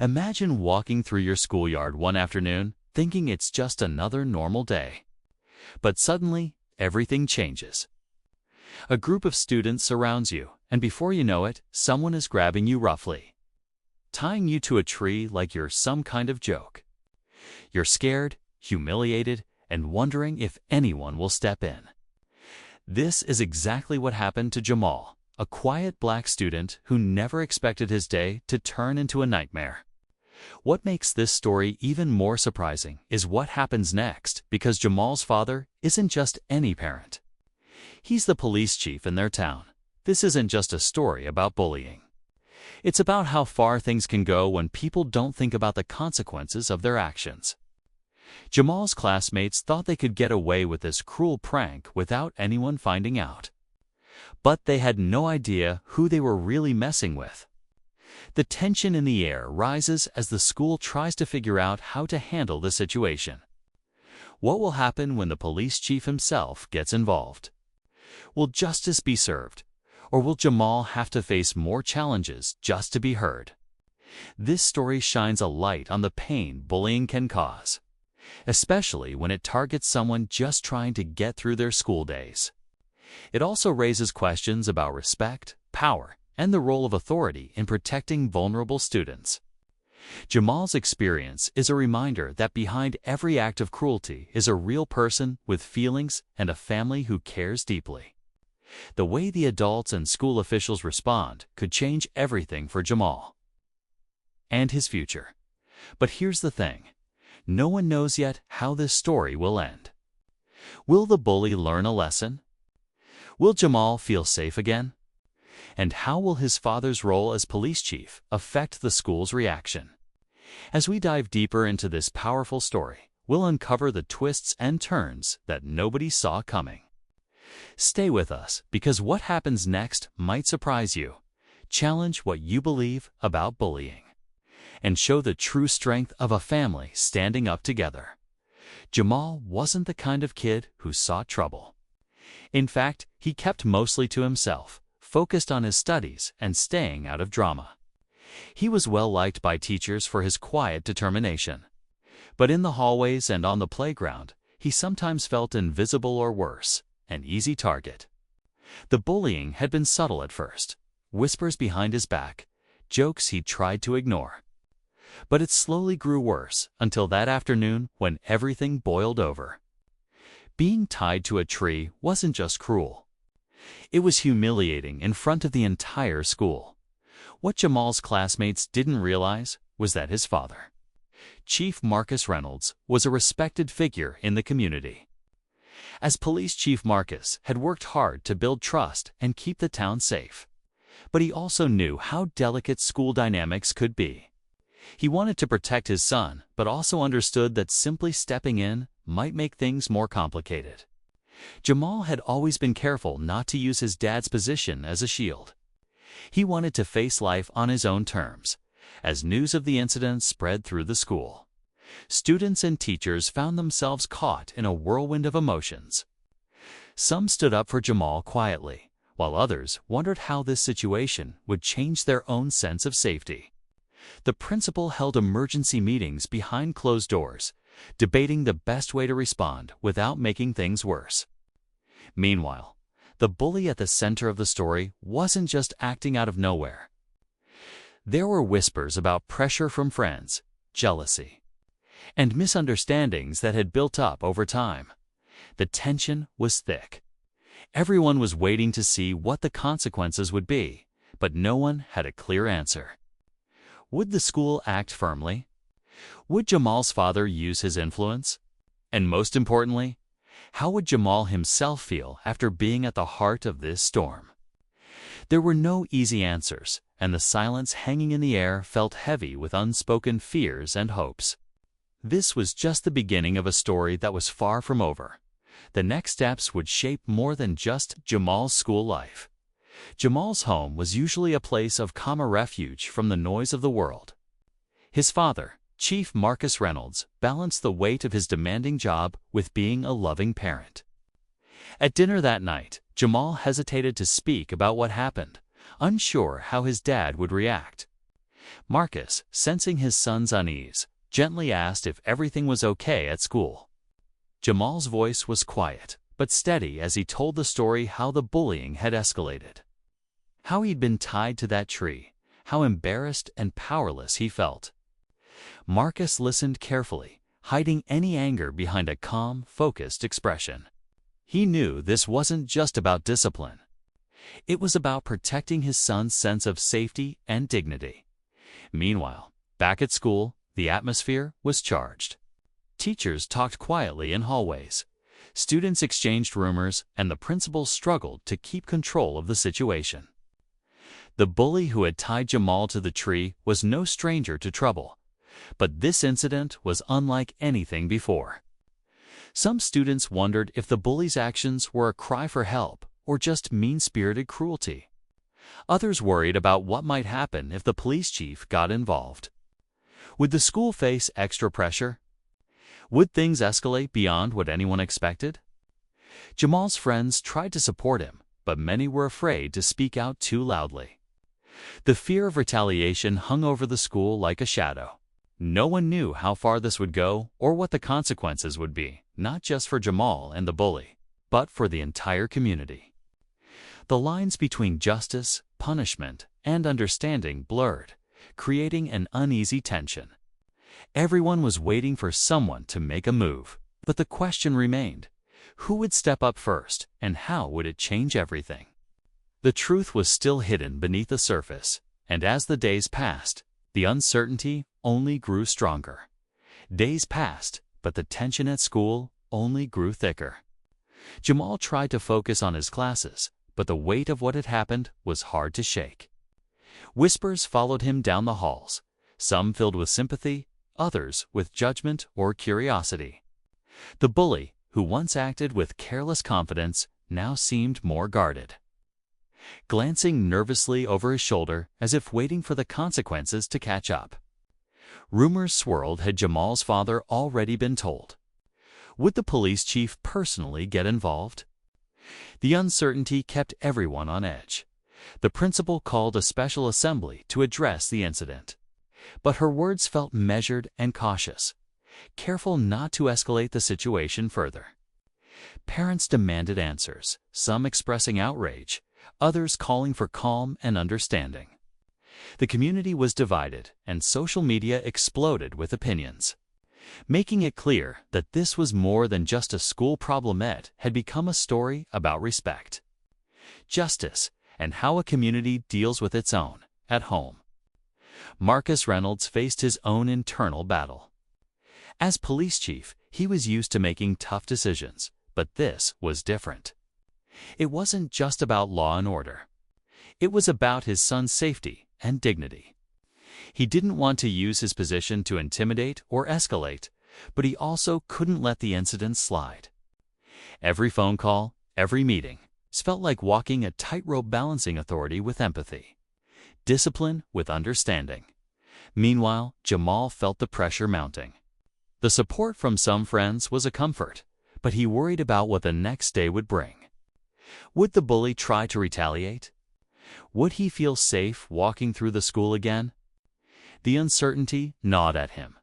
Imagine walking through your schoolyard one afternoon, thinking it's just another normal day. But suddenly, everything changes. A group of students surrounds you, and before you know it, someone is grabbing you roughly, tying you to a tree like you're some kind of joke. You're scared, humiliated, and wondering if anyone will step in. This is exactly what happened to Jamal, a quiet black student who never expected his day to turn into a nightmare. What makes this story even more surprising is what happens next, because Jamal's father isn't just any parent. He's the police chief in their town. This isn't just a story about bullying. It's about how far things can go when people don't think about the consequences of their actions. Jamal's classmates thought they could get away with this cruel prank without anyone finding out. But they had no idea who they were really messing with. The tension in the air rises as the school tries to figure out how to handle the situation. What will happen when the police chief himself gets involved? Will justice be served, or will Jamal have to face more challenges just to be heard? This story shines a light on the pain bullying can cause, especially when it targets someone just trying to get through their school days. It also raises questions about respect, power, and the role of authority in protecting vulnerable students. Jamal's experience is a reminder that behind every act of cruelty is a real person with feelings and a family who cares deeply. The way the adults and school officials respond could change everything for Jamal and his future. But here's the thing. No one knows yet how this story will end. Will the bully learn a lesson? Will Jamal feel safe again? And how will his father's role as police chief affect the school's reaction? As we dive deeper into this powerful story, we'll uncover the twists and turns that nobody saw coming. Stay with us, because what happens next might surprise you, challenge what you believe about bullying, and show the true strength of a family standing up together. Jamal wasn't the kind of kid who sought trouble. In fact, he kept mostly to himself, focused on his studies and staying out of drama. He was well liked by teachers for his quiet determination. But in the hallways and on the playground, he sometimes felt invisible or worse, an easy target. The bullying had been subtle at first, whispers behind his back, jokes he tried to ignore. But it slowly grew worse until that afternoon when everything boiled over. Being tied to a tree wasn't just cruel. It was humiliating in front of the entire school. What Jamal's classmates didn't realize was that his father, Chief Marcus Reynolds, was a respected figure in the community. As Police Chief, Marcus had worked hard to build trust and keep the town safe. But he also knew how delicate school dynamics could be. He wanted to protect his son, but also understood that simply stepping in might make things more complicated. Jamal had always been careful not to use his dad's position as a shield. He wanted to face life on his own terms. As news of the incident spread through the school, students and teachers found themselves caught in a whirlwind of emotions. Some stood up for Jamal quietly, while others wondered how this situation would change their own sense of safety. The principal held emergency meetings behind closed doors, debating the best way to respond without making things worse. Meanwhile, the bully at the center of the story wasn't just acting out of nowhere. There were whispers about pressure from friends, jealousy, and misunderstandings that had built up over time. The tension was thick. Everyone was waiting to see what the consequences would be, but no one had a clear answer. Would the school act firmly? Would Jamal's father use his influence? And most importantly, how would Jamal himself feel after being at the heart of this storm? There were no easy answers, and the silence hanging in the air felt heavy with unspoken fears and hopes. This was just the beginning of a story that was far from over. The next steps would shape more than just Jamal's school life. Jamal's home was usually a place of calm refuge from the noise of the world. His father, Chief Marcus Reynolds, balanced the weight of his demanding job with being a loving parent. At dinner that night, Jamal hesitated to speak about what happened, unsure how his dad would react. Marcus, sensing his son's unease, gently asked if everything was okay at school. Jamal's voice was quiet, but steady as he told the story how the bullying had escalated. How he'd been tied to that tree, how embarrassed and powerless he felt. Marcus listened carefully, hiding any anger behind a calm, focused expression. He knew this wasn't just about discipline. It was about protecting his son's sense of safety and dignity. Meanwhile, back at school, the atmosphere was charged. Teachers talked quietly in hallways. Students exchanged rumors, and the principal struggled to keep control of the situation. The bully who had tied Jamal to the tree was no stranger to trouble, but this incident was unlike anything before. Some students wondered if the bully's actions were a cry for help or just mean-spirited cruelty. Others worried about what might happen if the police chief got involved. Would the school face extra pressure? Would things escalate beyond what anyone expected? Jamal's friends tried to support him, but many were afraid to speak out too loudly. The fear of retaliation hung over the school like a shadow. No one knew how far this would go or what the consequences would be, not just for Jamal and the bully, but for the entire community. The lines between justice, punishment, and understanding blurred, creating an uneasy tension. Everyone was waiting for someone to make a move, but the question remained: who would step up first, and how would it change everything? The truth was still hidden beneath the surface, and as the days passed, the uncertainty only grew stronger. Days passed, but the tension at school only grew thicker. Jamal tried to focus on his classes, but the weight of what had happened was hard to shake. Whispers followed him down the halls, some filled with sympathy, others with judgment or curiosity. The bully, who once acted with careless confidence, now seemed more guarded. Glancing nervously over his shoulder as if waiting for the consequences to catch up. Rumors swirled had Jamal's father already been told. Would the police chief personally get involved? The uncertainty kept everyone on edge. The principal called a special assembly to address the incident. But her words felt measured and cautious, careful not to escalate the situation further. Parents demanded answers, some expressing outrage, others calling for calm and understanding. The community was divided, and social media exploded with opinions. Making it clear that this was more than just a school problemette had become a story about respect, justice, and how a community deals with its own, at home. Marcus Reynolds faced his own internal battle. As police chief, he was used to making tough decisions, but this was different. It wasn't just about law and order. It was about his son's safety and dignity. He didn't want to use his position to intimidate or escalate, but he also couldn't let the incident slide. Every phone call, every meeting, felt like walking a tightrope, balancing authority with empathy, discipline with understanding. Meanwhile, Jamal felt the pressure mounting. The support from some friends was a comfort, but he worried about what the next day would bring. Would the bully try to retaliate? Would he feel safe walking through the school again? The uncertainty gnawed at him.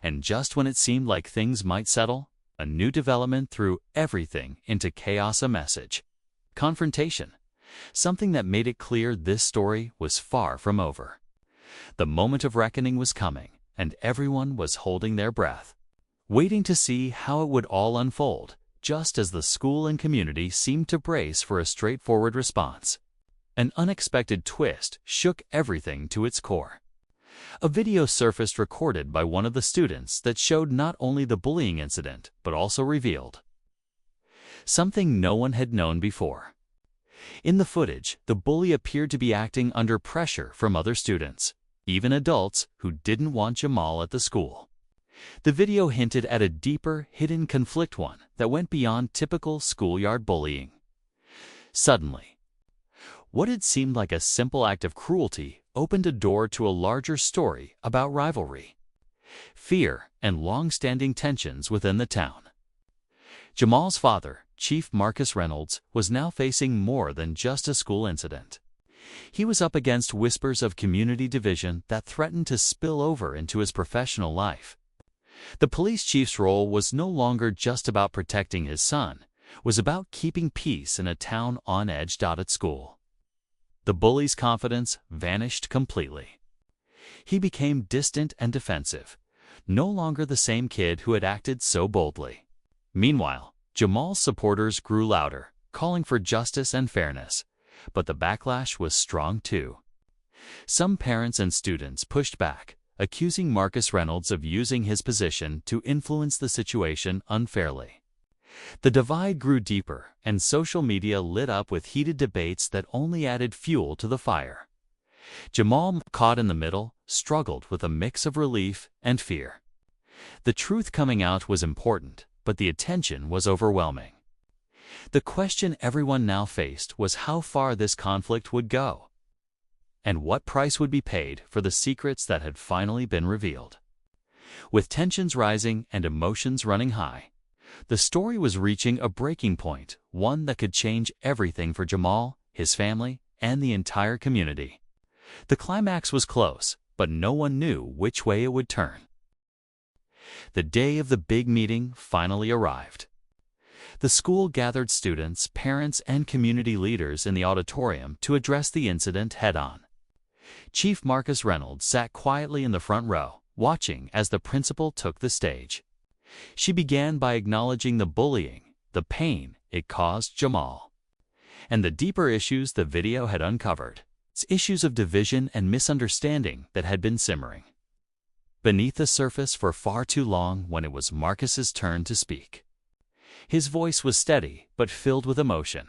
And just when it seemed like things might settle, a new development threw everything into chaos. A message. Confrontation. Something that made it clear this story was far from over. The moment of reckoning was coming, and everyone was holding their breath, waiting to see how it would all unfold, just as the school and community seemed to brace for a straightforward response. An unexpected twist shook everything to its core. A video surfaced recorded by one of the students that showed not only the bullying incident, but also revealed something no one had known before. In the footage, the bully appeared to be acting under pressure from other students, even adults who didn't want Jamal at the school. The video hinted at a deeper, hidden conflict, one that went beyond typical schoolyard bullying. Suddenly, what had seemed like a simple act of cruelty opened a door to a larger story about rivalry, fear, and long-standing tensions within the town. Jamal's father, Chief Marcus Reynolds, was now facing more than just a school incident. He was up against whispers of community division that threatened to spill over into his professional life. The police chief's role was no longer just about protecting his son, it was about keeping peace in a town on edge. At school, the bully's confidence vanished completely. He became distant and defensive, no longer the same kid who had acted so boldly. Meanwhile, Jamal's supporters grew louder, calling for justice and fairness, but the backlash was strong too. Some parents and students pushed back, accusing Marcus Reynolds of using his position to influence the situation unfairly. The divide grew deeper, and social media lit up with heated debates that only added fuel to the fire. Jamal, caught in the middle, struggled with a mix of relief and fear. The truth coming out was important, but the attention was overwhelming. The question everyone now faced was how far this conflict would go, and what price would be paid for the secrets that had finally been revealed. With tensions rising and emotions running high, the story was reaching a breaking point, one that could change everything for Jamal, his family, and the entire community. The climax was close, but no one knew which way it would turn. The day of the big meeting finally arrived. The school gathered students, parents, and community leaders in the auditorium to address the incident head-on. Chief Marcus Reynolds sat quietly in the front row, watching as the principal took the stage. She began by acknowledging the bullying, the pain it caused Jamal, and the deeper issues the video had uncovered. Issues of division and misunderstanding that had been simmering beneath the surface for far too long. When it was Marcus's turn to speak, his voice was steady but filled with emotion.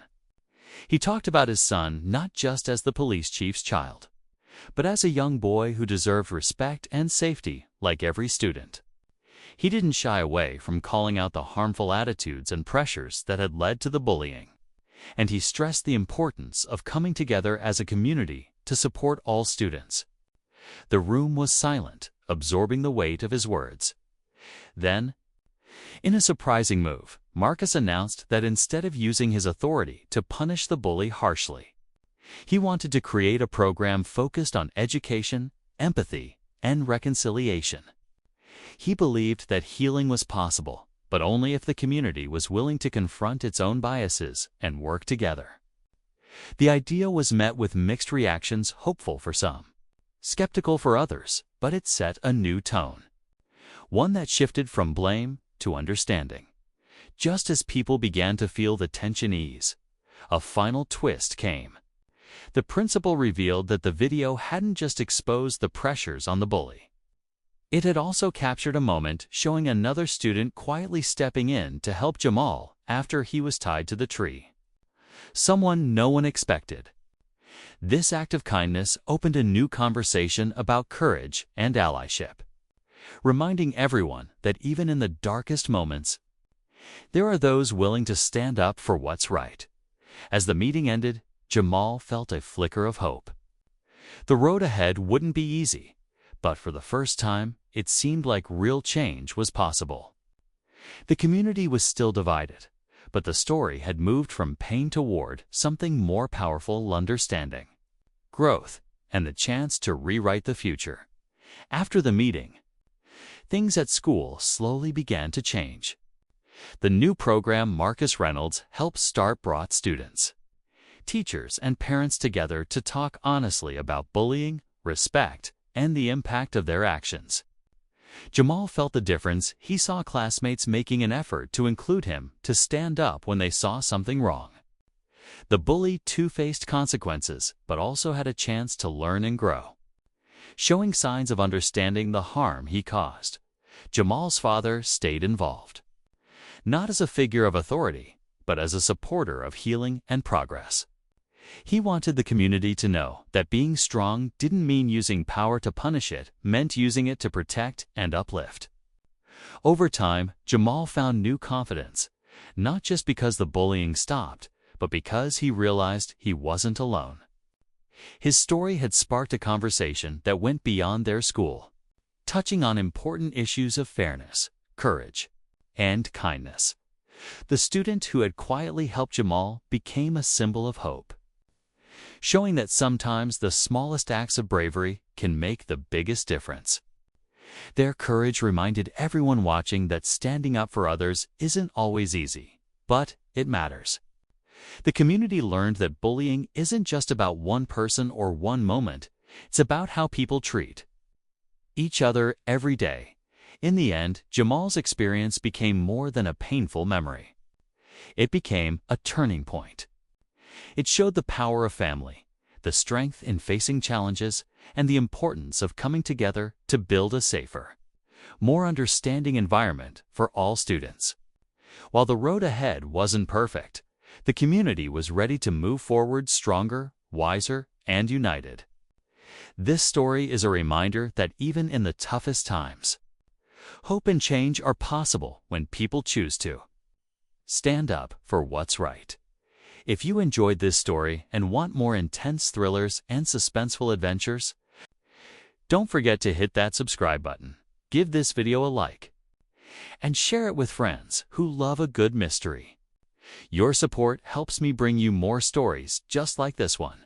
He talked about his son not just as the police chief's child, but as a young boy who deserved respect and safety like every student. He didn't shy away from calling out the harmful attitudes and pressures that had led to the bullying, and he stressed the importance of coming together as a community to support all students. The room was silent, absorbing the weight of his words. Then, in a surprising move, Marcus announced that instead of using his authority to punish the bully harshly, he wanted to create a program focused on education, empathy, and reconciliation. He believed that healing was possible, but only if the community was willing to confront its own biases and work together. The idea was met with mixed reactions, hopeful for some, skeptical for others, but it set a new tone, one that shifted from blame to understanding. Just as people began to feel the tension ease, a final twist came. The principal revealed that the video hadn't just exposed the pressures on the bully. It had also captured a moment showing another student quietly stepping in to help Jamal after he was tied to the tree. Someone no one expected. This act of kindness opened a new conversation about courage and allyship, reminding everyone that even in the darkest moments, there are those willing to stand up for what's right. As the meeting ended, Jamal felt a flicker of hope. The road ahead wouldn't be easy, but for the first time, it seemed like real change was possible. The community was still divided, but the story had moved from pain toward something more powerful: understanding, growth, and the chance to rewrite the future. After the meeting, things at school slowly began to change. The new program Marcus Reynolds helped start brought students, teachers, and parents together to talk honestly about bullying, respect, and the impact of their actions. Jamal felt the difference. He saw classmates making an effort to include him, to stand up when they saw something wrong. The bully too faced consequences, but also had a chance to learn and grow. Showing signs of understanding the harm he caused, Jamal's father stayed involved, not as a figure of authority, but as a supporter of healing and progress. He wanted the community to know that being strong didn't mean using power to punish, it meant using it to protect and uplift. Over time, Jamal found new confidence, not just because the bullying stopped, but because he realized he wasn't alone. His story had sparked a conversation that went beyond their school, touching on important issues of fairness, courage, and kindness. The student who had quietly helped Jamal became a symbol of hope. showing that sometimes the smallest acts of bravery can make the biggest difference. Their courage reminded everyone watching that standing up for others isn't always easy, but it matters. The community learned that bullying isn't just about one person or one moment, it's about how people treat each other every day. In the end, Jamal's experience became more than a painful memory. It became a turning point. It showed the power of family, the strength in facing challenges, and the importance of coming together to build a safer, more understanding environment for all students. While the road ahead wasn't perfect, the community was ready to move forward stronger, wiser, and united. This story is a reminder that even in the toughest times, hope and change are possible when people choose to stand up for what's right. If you enjoyed this story and want more intense thrillers and suspenseful adventures, don't forget to hit that subscribe button, give this video a like, and share it with friends who love a good mystery. Your support helps me bring you more stories just like this one.